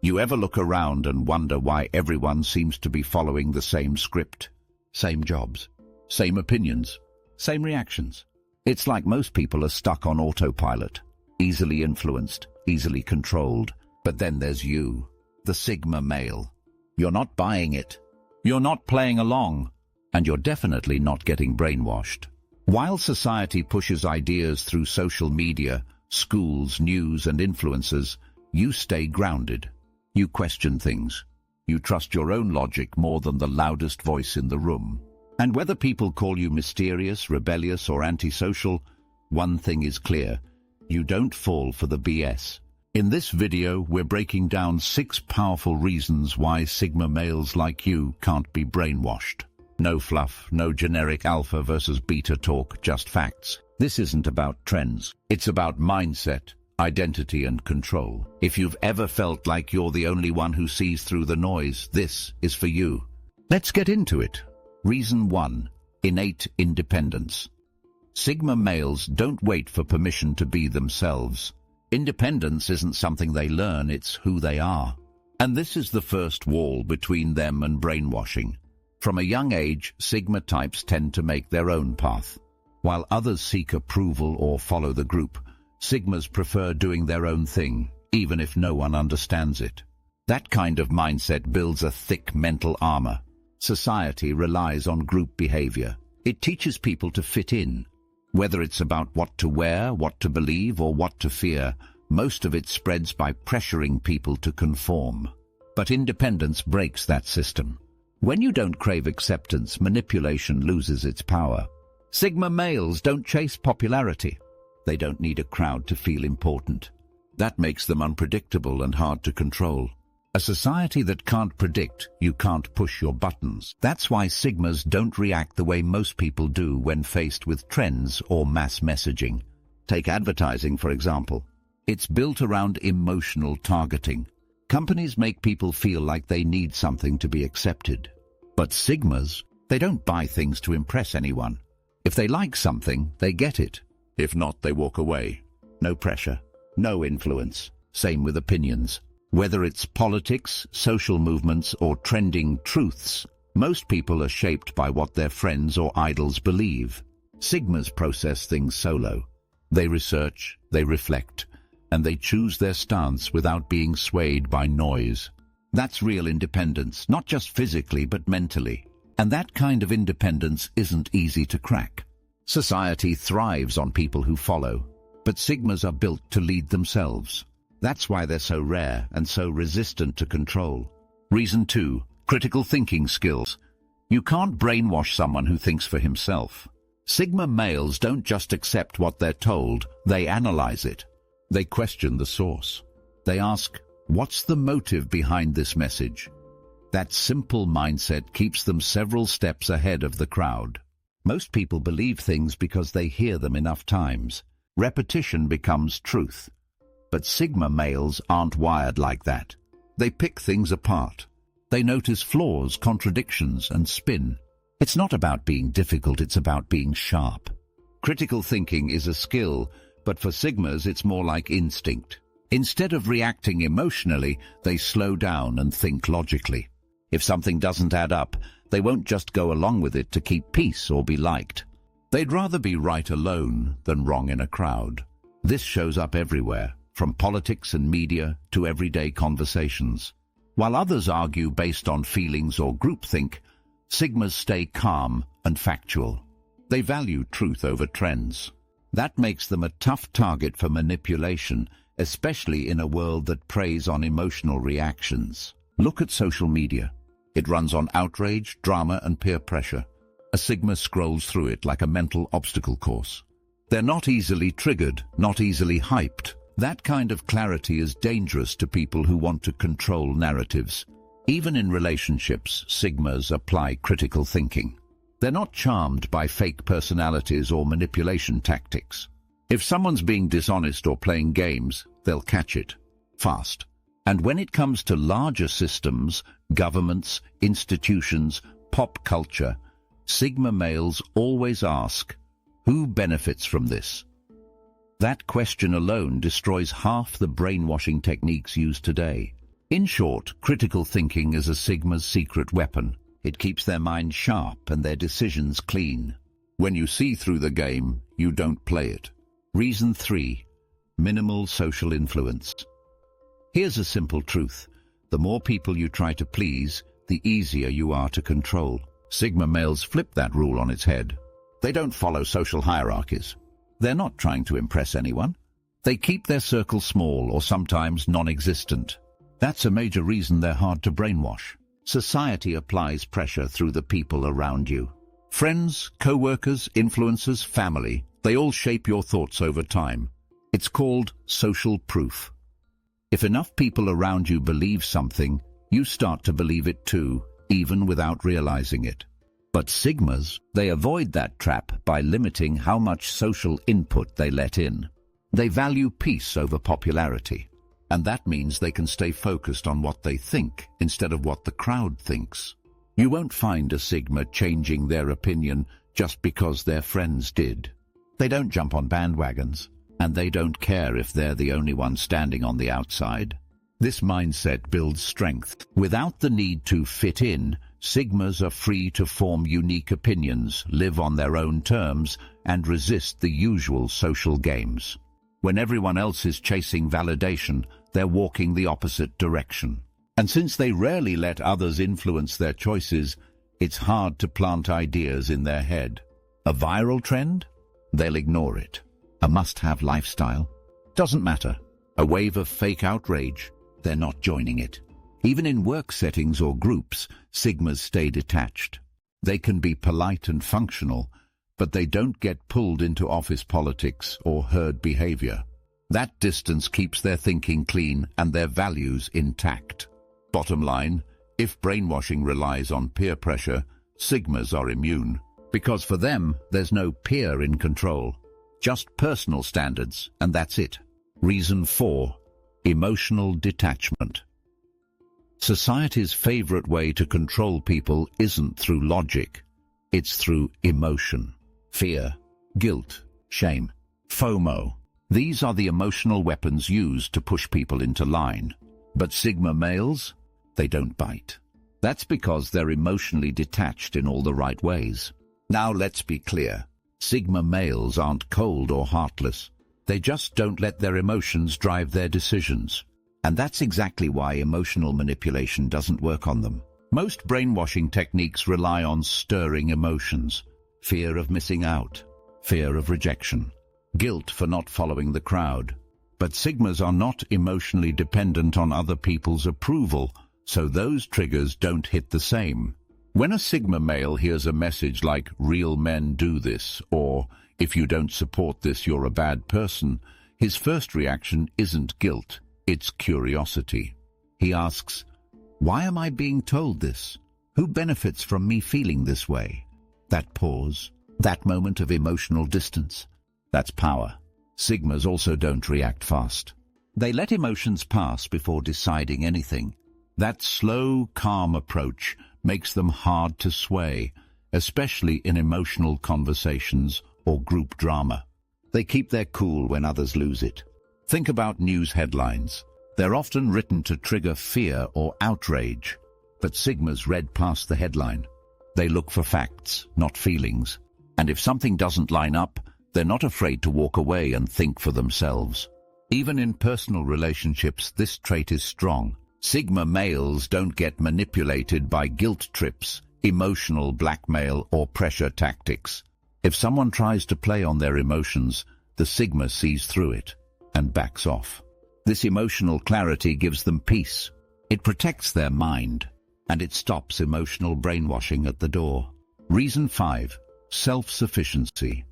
You ever look around and wonder why everyone seems to be following the same script? Same jobs, same opinions, same reactions. It's like most people are stuck on autopilot, easily influenced, easily controlled. But then there's you, the Sigma male. You're not buying it. You're not playing along. And you're definitely not getting brainwashed. While society pushes ideas through social media, schools, news, and influencers, you stay grounded. You question things. You trust your own logic more than the loudest voice in the room. And whether people call you mysterious, rebellious, or antisocial, one thing is clear. You don't fall for the BS. In this video, we're breaking down 6 powerful reasons why Sigma males like you can't be brainwashed. No fluff, no generic alpha versus beta talk, just facts. This isn't about trends. It's about mindset, identity, and control. If you've ever felt like you're the only one who sees through the noise, this is for you. Let's get into it. Reason 1. Innate independence. Sigma males don't wait for permission to be themselves. Independence isn't something they learn, it's who they are. And this is the first wall between them and brainwashing. From a young age, Sigma types tend to make their own path. While others seek approval or follow the group, Sigmas prefer doing their own thing, even if no one understands it. That kind of mindset builds a thick mental armor. Society relies on group behavior. It teaches people to fit in. Whether it's about what to wear, what to believe, or what to fear, most of it spreads by pressuring people to conform. But independence breaks that system. When you don't crave acceptance, manipulation loses its power. Sigma males don't chase popularity. They don't need a crowd to feel important. That makes them unpredictable and hard to control. A society that can't predict, you can't push your buttons. That's why Sigmas don't react the way most people do when faced with trends or mass messaging. Take advertising, for example. It's built around emotional targeting. Companies make people feel like they need something to be accepted. But Sigmas, they don't buy things to impress anyone. If they like something, they get it. If not, they walk away. No pressure, no influence. Same with opinions. Whether it's politics, social movements, or trending truths, most people are shaped by what their friends or idols believe. Sigmas process things solo. They research, they reflect, and they choose their stance without being swayed by noise. That's real independence, not just physically but mentally. And that kind of independence isn't easy to crack. Society thrives on people who follow, but Sigmas are built to lead themselves. That's why they're so rare and so resistant to control. Reason 2. Critical thinking skills. You can't brainwash someone who thinks for himself. Sigma males don't just accept what they're told, they analyze it. They question the source. They ask, what's the motive behind this message? That simple mindset keeps them several steps ahead of the crowd. Most people believe things because they hear them enough times. Repetition becomes truth. But Sigma males aren't wired like that. They pick things apart. They notice flaws, contradictions, and spin. It's not about being difficult, it's about being sharp. Critical thinking is a skill, but for Sigmas it's more like instinct. Instead of reacting emotionally, they slow down and think logically. If something doesn't add up, they won't just go along with it to keep peace or be liked. They'd rather be right alone than wrong in a crowd. This shows up everywhere, from politics and media to everyday conversations. While others argue based on feelings or groupthink, Sigmas stay calm and factual. They value truth over trends. That makes them a tough target for manipulation, especially in a world that preys on emotional reactions. Look at social media. It runs on outrage, drama, and peer pressure. A Sigma scrolls through it like a mental obstacle course. They're not easily triggered, not easily hyped. That kind of clarity is dangerous to people who want to control narratives. Even in relationships, Sigmas apply critical thinking. They're not charmed by fake personalities or manipulation tactics. If someone's being dishonest or playing games, they'll catch it fast. And when it comes to larger systems, governments, institutions, pop culture, Sigma males always ask, who benefits from this? That question alone destroys half the brainwashing techniques used today. In short, critical thinking is a Sigma's secret weapon. It keeps their mind sharp and their decisions clean. When you see through the game, you don't play it. Reason 3. Minimal social influence. Here's a simple truth. The more people you try to please, the easier you are to control. Sigma males flip that rule on its head. They don't follow social hierarchies. They're not trying to impress anyone. They keep their circle small or sometimes non-existent. That's a major reason they're hard to brainwash. Society applies pressure through the people around you. Friends, co-workers, influencers, family, they all shape your thoughts over time. It's called social proof. If enough people around you believe something, you start to believe it too, even without realizing it. But Sigmas, they avoid that trap by limiting how much social input they let in. They value peace over popularity, and that means they can stay focused on what they think instead of what the crowd thinks. You won't find a Sigma changing their opinion just because their friends did. They don't jump on bandwagons, and they don't care if they're the only one standing on the outside. This mindset builds strength. Without the need to fit in, Sigmas are free to form unique opinions, live on their own terms, and resist the usual social games. When everyone else is chasing validation, they're walking the opposite direction. And since they rarely let others influence their choices, it's hard to plant ideas in their head. A viral trend? They'll ignore it. A must-have lifestyle? Doesn't matter. A wave of fake outrage? They're not joining it. Even in work settings or groups, Sigmas stay detached. They can be polite and functional, but they don't get pulled into office politics or herd behavior. That distance keeps their thinking clean and their values intact. Bottom line, if brainwashing relies on peer pressure, Sigmas are immune, because for them, there's no peer in control. Just personal standards, and that's it. Reason 4. Emotional detachment. Society's favorite way to control people isn't through logic. It's through emotion. Fear, guilt, shame, FOMO. These are the emotional weapons used to push people into line. But Sigma males, they don't bite. That's because they're emotionally detached in all the right ways. Now let's be clear. Sigma males aren't cold or heartless. They just don't let their emotions drive their decisions. And that's exactly why emotional manipulation doesn't work on them. Most brainwashing techniques rely on stirring emotions. Fear of missing out, fear of rejection, guilt for not following the crowd. But Sigmas are not emotionally dependent on other people's approval, so those triggers don't hit the same. When a Sigma male hears a message like, "Real men do this," or "If you don't support this, you're a bad person," his first reaction isn't guilt, it's curiosity. He asks, "Why am I being told this? Who benefits from me feeling this way?" That pause, that moment of emotional distance, that's power. Sigmas also don't react fast. They let emotions pass before deciding anything. That slow, calm approach makes them hard to sway, especially in emotional conversations or group drama. They keep their cool when others lose it. Think about news headlines. They're often written to trigger fear or outrage, but Sigmas read past the headline. They look for facts, not feelings. And if something doesn't line up, they're not afraid to walk away and think for themselves. Even in personal relationships, this trait is strong. Sigma males don't get manipulated by guilt trips, emotional blackmail, or pressure tactics. If someone tries to play on their emotions, the Sigma sees through it and backs off. This emotional clarity gives them peace. It protects their mind, and it stops emotional brainwashing at the door. Reason 5. Self-sufficiency.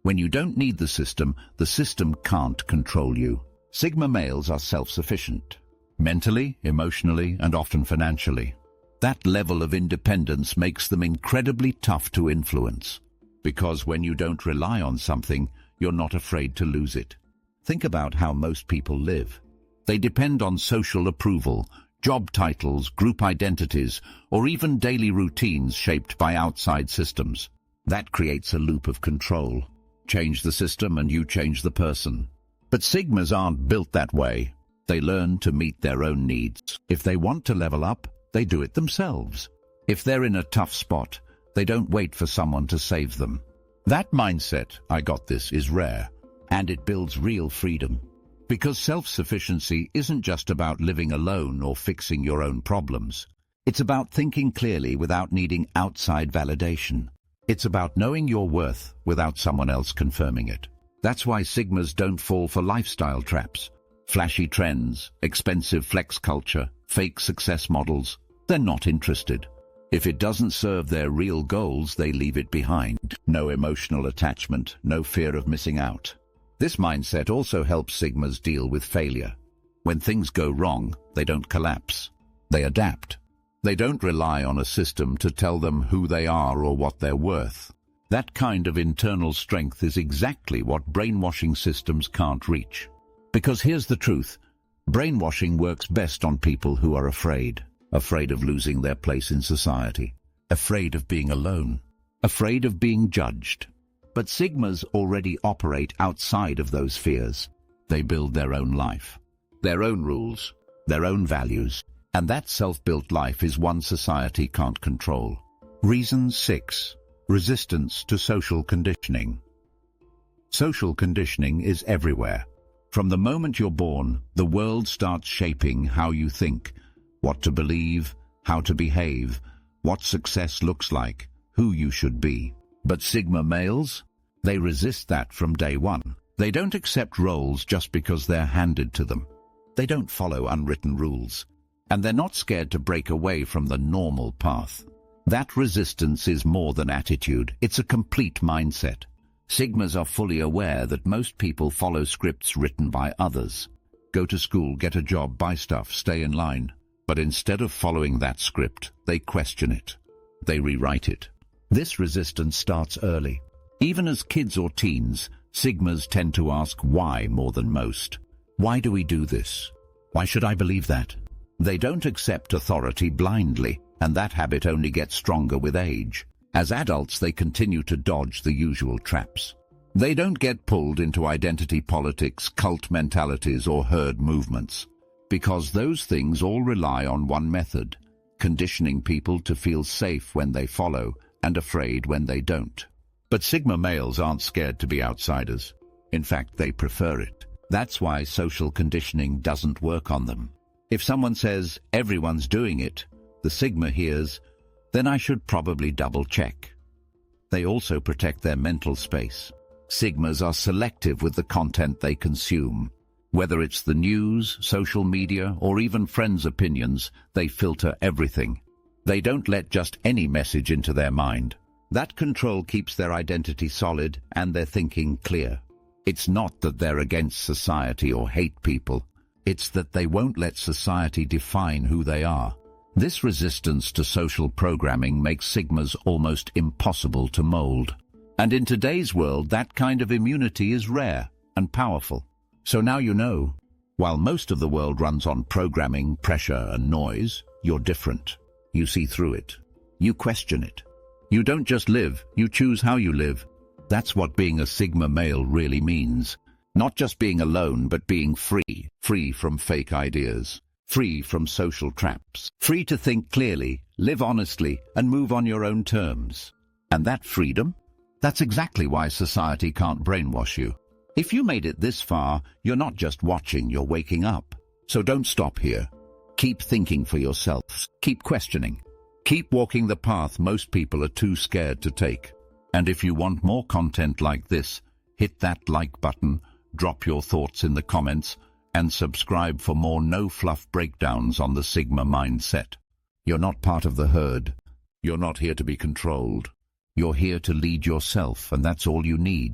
When you don't need the system can't control you. Sigma males are self-sufficient. Mentally, emotionally, and often financially. That level of independence makes them incredibly tough to influence. Because when you don't rely on something, you're not afraid to lose it. Think about how most people live. They depend on social approval, job titles, group identities, or even daily routines shaped by outside systems. That creates a loop of control. Change the system and you change the person. But Sigmas aren't built that way. They learn to meet their own needs. If they want to level up, they do it themselves. If they're in a tough spot, they don't wait for someone to save them. That mindset, "I got this," is rare, and it builds real freedom. Because self-sufficiency isn't just about living alone or fixing your own problems. It's about thinking clearly without needing outside validation. It's about knowing your worth without someone else confirming it. That's why Sigmas don't fall for lifestyle traps. Flashy trends, expensive flex culture, fake success models. They're not interested. If it doesn't serve their real goals, they leave it behind. No emotional attachment, no fear of missing out. This mindset also helps Sigmas deal with failure. When things go wrong, they don't collapse. They adapt. They don't rely on a system to tell them who they are or what they're worth. That kind of internal strength is exactly what brainwashing systems can't reach. Because here's the truth, brainwashing works best on people who are afraid. Afraid of losing their place in society. Afraid of being alone. Afraid of being judged. But Sigmas already operate outside of those fears. They build their own life, their own rules, their own values, and that self-built life is one society can't control. Reason 6. Resistance to social conditioning. Social conditioning is everywhere. From the moment you're born, the world starts shaping how you think, what to believe, how to behave, what success looks like, who you should be. But Sigma males? They resist that from day one. They don't accept roles just because they're handed to them. They don't follow unwritten rules. And they're not scared to break away from the normal path. That resistance is more than attitude, it's a complete mindset. Sigmas are fully aware that most people follow scripts written by others. Go to school, get a job, buy stuff, stay in line. But instead of following that script, they question it. They rewrite it. This resistance starts early. Even as kids or teens, Sigmas tend to ask why more than most. Why do we do this? Why should I believe that? They don't accept authority blindly, and that habit only gets stronger with age. As adults, they continue to dodge the usual traps. They don't get pulled into identity politics, cult mentalities, or herd movements, because those things all rely on one method: conditioning people to feel safe when they follow and afraid when they don't. But Sigma males aren't scared to be outsiders. In fact, they prefer it. That's why social conditioning doesn't work on them. If someone says, "Everyone's doing it," the Sigma hears, "Then I should probably double-check." They also protect their mental space. Sigmas are selective with the content they consume. Whether it's the news, social media, or even friends' opinions, they filter everything. They don't let just any message into their mind. That control keeps their identity solid and their thinking clear. It's not that they're against society or hate people. It's that they won't let society define who they are. This resistance to social programming makes Sigmas almost impossible to mold. And in today's world, that kind of immunity is rare and powerful. So now you know. While most of the world runs on programming, pressure, and noise, you're different. You see through it. You question it. You don't just live, you choose how you live. That's what being a Sigma male really means. Not just being alone, but being free. Free from fake ideas. Free from social traps. Free to think clearly, live honestly, and move on your own terms. And that freedom? That's exactly why society can't brainwash you. If you made it this far, you're not just watching, you're waking up. So don't stop here. Keep thinking for yourselves. Keep questioning. Keep walking the path most people are too scared to take. And if you want more content like this, hit that like button, drop your thoughts in the comments, and subscribe for more no-fluff breakdowns on the Sigma mindset. You're not part of the herd. You're not here to be controlled. You're here to lead yourself, and that's all you need.